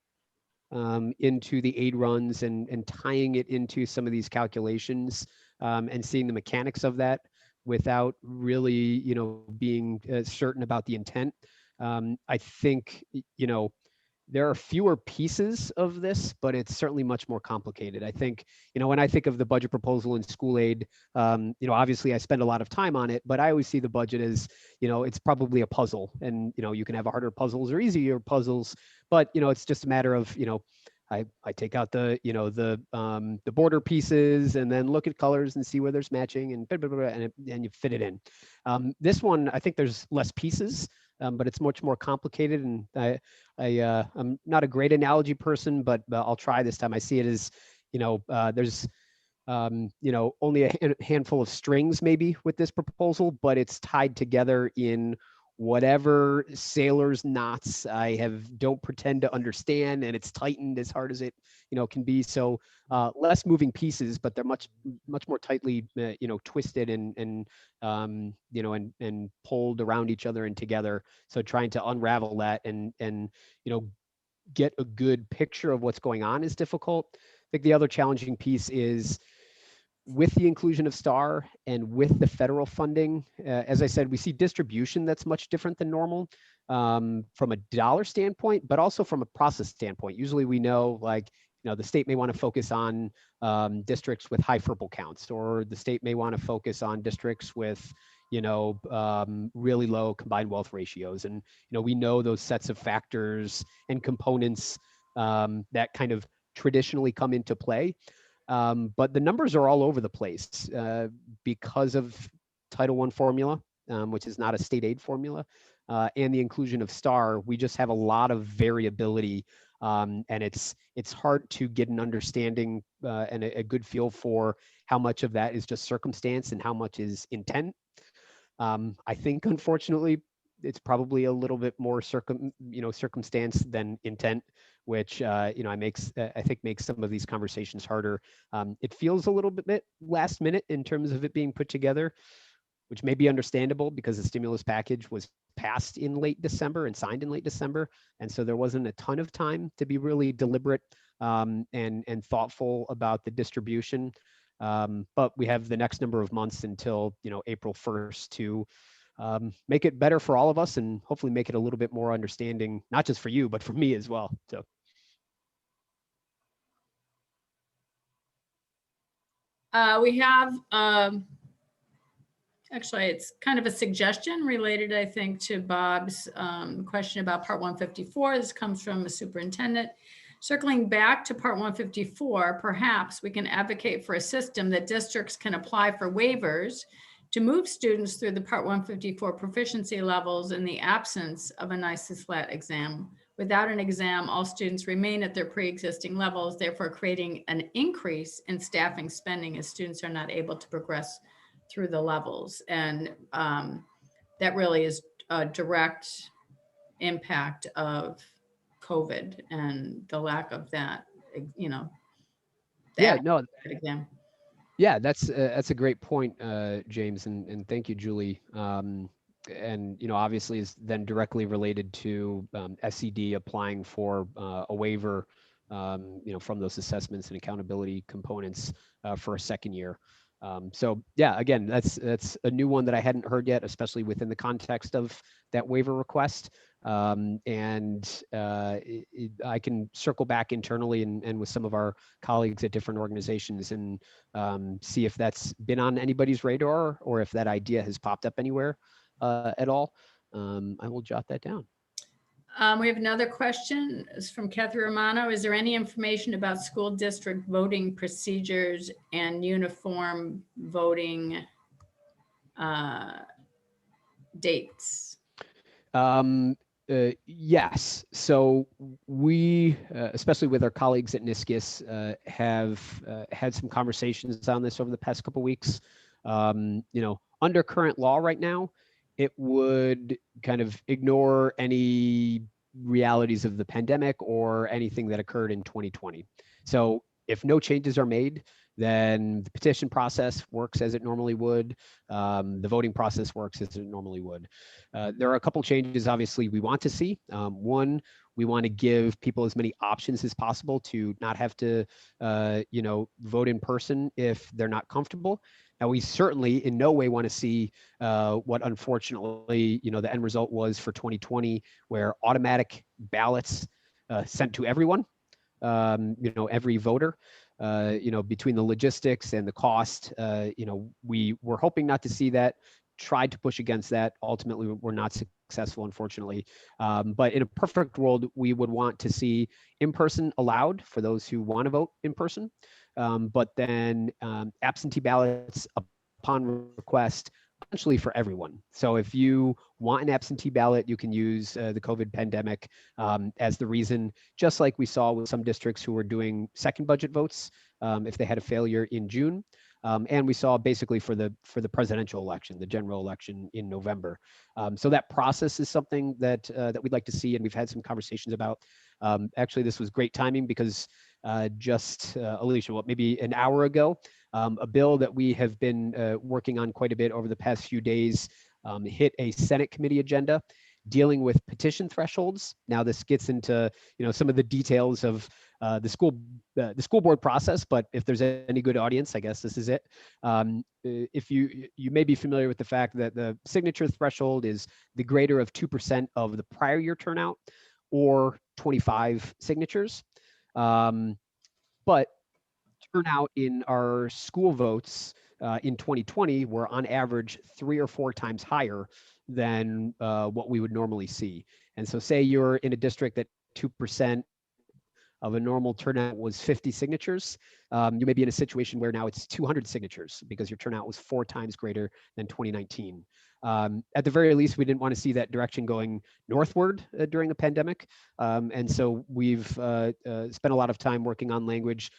Speaker 3: into the aid runs and tying it into some of these calculations and seeing the mechanics of that without really, being certain about the intent. I think, there are fewer pieces of this, but it's certainly much more complicated. I think, when I think of the budget proposal in school aid, obviously I spend a lot of time on it, but I always see the budget as, it's probably a puzzle, and, you can have harder puzzles or easier puzzles, but, it's just a matter of, I take out the border pieces and then look at colors and see where there's matching and blah, blah, blah, and you fit it in. This one, I think there's less pieces, but it's much more complicated. And I'm not a great analogy person, but I'll try this time. I see it as, there's only a handful of strings maybe with this proposal, but it's tied together in whatever sailor's knots don't pretend to understand, and it's tightened as hard as it can be. So less moving pieces, but they're much more tightly twisted and pulled around each other and together. So trying to unravel that and get a good picture of what's going on is difficult. I think the other challenging piece is with the inclusion of STAR and with the federal funding. As I said, we see distribution that's much different than normal from a dollar standpoint, but also from a process standpoint. Usually we know, like, the state may want to focus on districts with high FERPL counts, or the state may want to focus on districts with really low combined wealth ratios. And, we know those sets of factors and components that kind of traditionally come into play. But the numbers are all over the place because of Title I formula, which is not a state aid formula, and the inclusion of STAR. We just have a lot of variability, and it's hard to get an understanding and a good feel for how much of that is just circumstance and how much is intent. I think, unfortunately, it's probably a little bit more circumstance than intent, which I think makes some of these conversations harder. It feels a little bit last minute in terms of it being put together, which may be understandable because the stimulus package was passed in late December and signed in late December, and so there wasn't a ton of time to be really deliberate and thoughtful about the distribution. But we have the next number of months until April 1st to make it better for all of us and hopefully make it a little bit more understanding, not just for you, but for me as well. So.
Speaker 2: We have, actually, it's kind of a suggestion related, I think, to Bob's question about Part 154. This comes from a superintendent. Circling back to Part 154, perhaps we can advocate for a system that districts can apply for waivers to move students through the Part 154 proficiency levels in the absence of a NYSSBA exam. Without an exam, all students remain at their pre-existing levels, therefore creating an increase in staffing spending as students are not able to progress through the levels. And that really is a direct impact of COVID and the lack of that,
Speaker 3: Yeah, no,
Speaker 2: exam.
Speaker 3: Yeah, that's a great point, James, and thank you, Julie. And obviously is then directly related to SED applying for a waiver, from those assessments and accountability components for a second year. So yeah, again, that's a new one that I hadn't heard yet, especially within the context of that waiver request. And I can circle back internally and with some of our colleagues at different organizations and see if that's been on anybody's radar or if that idea has popped up anywhere at all. I will jot that down.
Speaker 2: We have another question. It's from Kathy Romano. Is there any information about school district voting procedures and uniform voting dates?
Speaker 3: Yes. So we, especially with our colleagues at NYSSBA, have had some conversations on this over the past couple of weeks. Under current law right now, it would kind of ignore any realities of the pandemic or anything that occurred in 2020. So if no changes are made, then the petition process works as it normally would. The voting process works as it normally would. There are a couple changes, obviously, we want to see. One, we want to give people as many options as possible to not have to, vote in person if they're not comfortable. Now, we certainly in no way want to see what unfortunately, the end result was for 2020, where automatic ballots sent to everyone, every voter. Between the logistics and the cost, we were hoping not to see that, tried to push against that. Ultimately, we're not successful, unfortunately. But in a perfect world, we would want to see in-person allowed for those who want to vote in person, but then absentee ballots upon request, essentially for everyone. So if you want an absentee ballot, you can use the COVID pandemic as the reason, just like we saw with some districts who were doing second budget votes if they had a failure in June. And we saw basically for the presidential election, the general election in November. So that process is something that we'd like to see, and we've had some conversations about. Actually, this was great timing because Alicia, maybe an hour ago, a bill that we have been working on quite a bit over the past few days hit a Senate committee agenda dealing with petition thresholds. Now, this gets into some of the details of the school board process, but if there's any good audience, I guess this is it. If you may be familiar with the fact that the signature threshold is the greater of 2% of the prior year turnout or 25 signatures. But turnout in our school votes in 2020 were on average 3 or 4 times higher than what we would normally see. And so say you're in a district that 2% of a normal turnout was 50 signatures, you may be in a situation where now it's 200 signatures because your turnout was 4 times greater than 2019. At the very least, we didn't want to see that direction going northward during the pandemic. And so we've spent a lot of time working on language,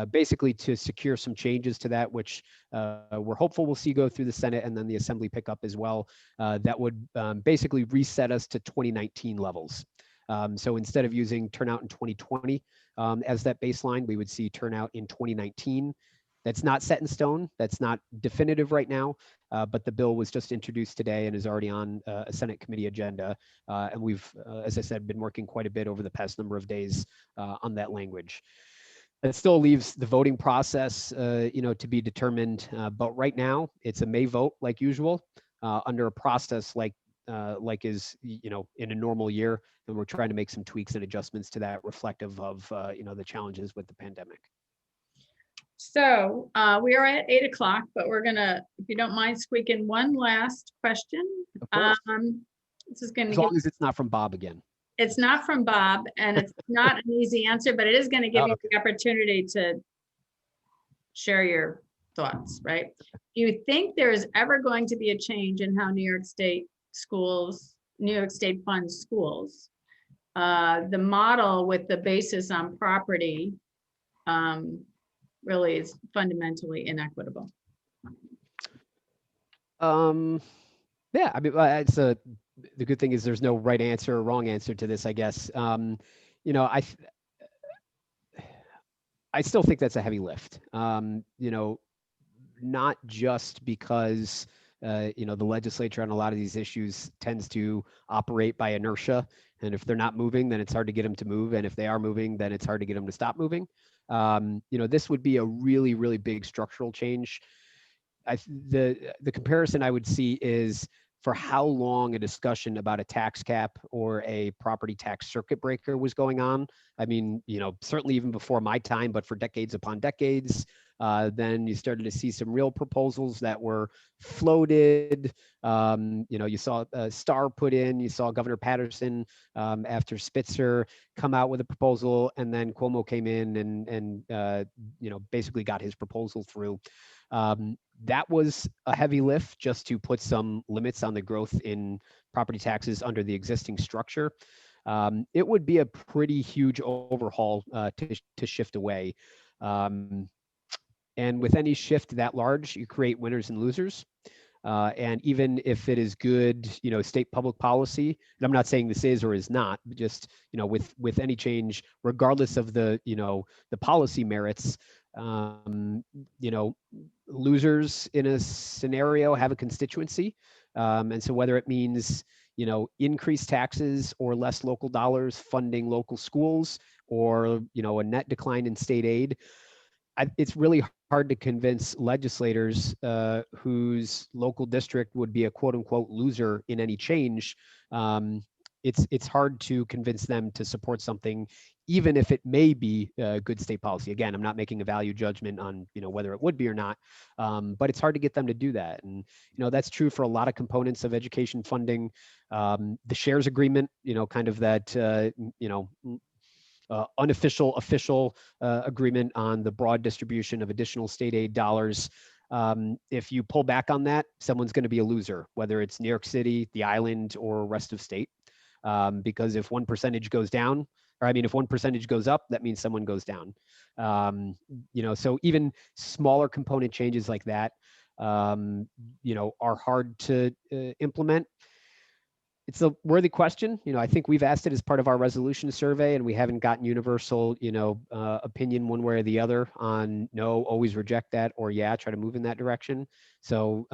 Speaker 3: basically to secure some changes to that, which we're hopeful we'll see go through the Senate and then the Assembly pick up as well. That would basically reset us to 2019 levels. So instead of using turnout in 2020 as that baseline, we would see turnout in 2019. That's not set in stone. That's not definitive right now, but the bill was just introduced today and is already on a Senate committee agenda. And we've, as I said, been working quite a bit over the past number of days on that language. It still leaves the voting process, to be determined. But right now, it's a May vote like usual under a process like is, in a normal year. And we're trying to make some tweaks and adjustments to that reflective of, the challenges with the pandemic.
Speaker 2: So we are at 8 o'clock, but we're gonna, if you don't mind, squeak in one last question.
Speaker 3: Of course.
Speaker 2: This is gonna
Speaker 3: As long as it's not from Bob again.
Speaker 2: It's not from Bob, and it's not an easy answer, but it is going to give you the opportunity to share your thoughts, right? Do you think there is ever going to be a change in how New York State funds schools? The model with the basis on property really is fundamentally inequitable.
Speaker 3: Yeah, I mean, it's the good thing is there's no right answer or wrong answer to this, I guess. I still think that's a heavy lift. Not just because the legislature on a lot of these issues tends to operate by inertia, and if they're not moving, then it's hard to get them to move, and if they are moving, then it's hard to get them to stop moving. This would be a really, really big structural change. The comparison I would see is for how long a discussion about a tax cap or a property tax circuit breaker was going on. I mean, certainly even before my time, but for decades upon decades. Then you started to see some real proposals that were floated. You saw Starr put in, you saw Governor Patterson after Spitzer come out with a proposal, and then Cuomo came in and basically got his proposal through. That was a heavy lift just to put some limits on the growth in property taxes under the existing structure. It would be a pretty huge overhaul to shift away. And with any shift that large, you create winners and losers. And even if it is good, state public policy, and I'm not saying this is or is not, but just, with any change, regardless of the policy merits, losers in a scenario have a constituency. And so whether it means, increased taxes or less local dollars funding local schools, or, a net decline in state aid, it's really hard to convince legislators whose local district would be a quote unquote loser in any change. It's hard to convince them to support something, even if it may be good state policy. Again, I'm not making a value judgment on whether it would be or not, but it's hard to get them to do that. And that's true for a lot of components of education funding. The shares agreement, kind of that unofficial, official agreement on the broad distribution of additional state aid dollars. If you pull back on that, someone's going to be a loser, whether it's New York City, the island, or rest of state. Because if one percentage goes down, if one percentage goes up, that means someone goes down. So even smaller component changes like that, are hard to implement. It's a worthy question. I think we've asked it as part of our resolution survey, and we haven't gotten universal, opinion one way or the other on no, always reject that, or yeah, try to move in that direction. So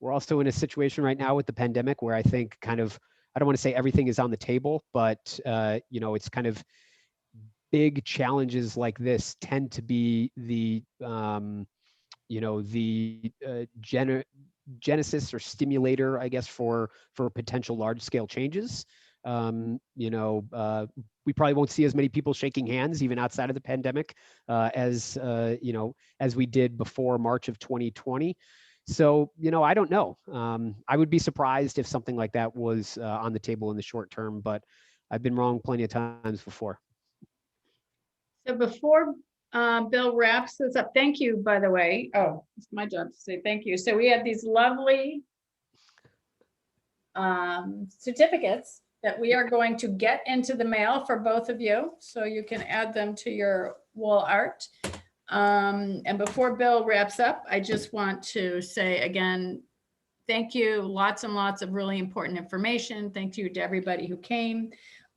Speaker 3: we're also in a situation right now with the pandemic where I think I don't want to say everything is on the table, but it's kind of big challenges like this tend to be the genesis or stimulator, I guess, for potential large scale changes. We probably won't see as many people shaking hands even outside of the pandemic as we did before March of 2020. So, I don't know. I would be surprised if something like that was on the table in the short term, but I've been wrong plenty of times before.
Speaker 2: So before Bill wraps this up, thank you, by the way. Oh, it's my job to say thank you. So we have these lovely certificates that we are going to get into the mail for both of you, so you can add them to your wall art. And before Bill wraps up, I just want to say again, thank you. Lots and lots of really important information. Thank you to everybody who came.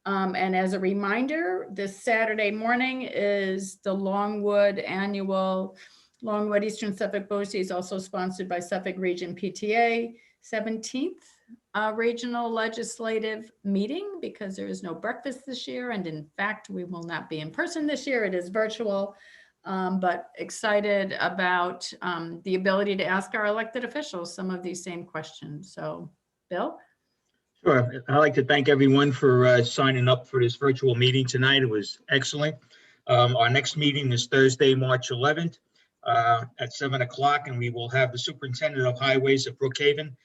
Speaker 2: And as a reminder, this Saturday morning is the Longwood annual Longwood Eastern Suffolk BOCES is also sponsored by Suffolk Region PTA 17th regional legislative meeting, because there is no breakfast this year. And in fact, we will not be in person this year. It is virtual, but excited about the ability to ask our elected officials some of these same questions. So, Bill?
Speaker 1: Sure. I'd like to thank everyone for signing up for this virtual meeting tonight. It was excellent. Our next meeting is Thursday, March 11th at 7 o'clock, and we will have the Superintendent of Highways of Brookhaven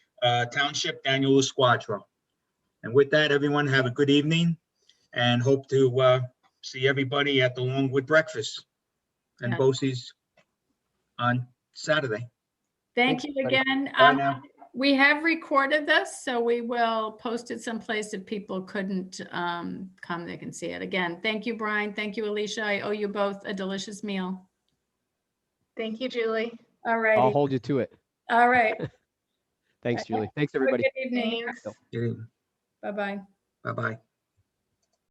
Speaker 1: Township, Daniel Esquadro. And with that, everyone, have a good evening, and hope to see everybody at the Longwood Breakfast and BOCES on Saturday.
Speaker 2: Thank you again.
Speaker 1: Bye now.
Speaker 2: We have recorded this, so we will post it someplace if people couldn't come, they can see it. Again, thank you, Brian. Thank you, Alicia. I owe you both a delicious meal.
Speaker 4: Thank you, Julie.
Speaker 2: All right.
Speaker 3: I'll hold you to it.
Speaker 2: All right.
Speaker 3: Thanks, Julie. Thanks, everybody.
Speaker 2: Good evening.
Speaker 4: Thanks.
Speaker 2: Bye-bye.
Speaker 1: Bye-bye.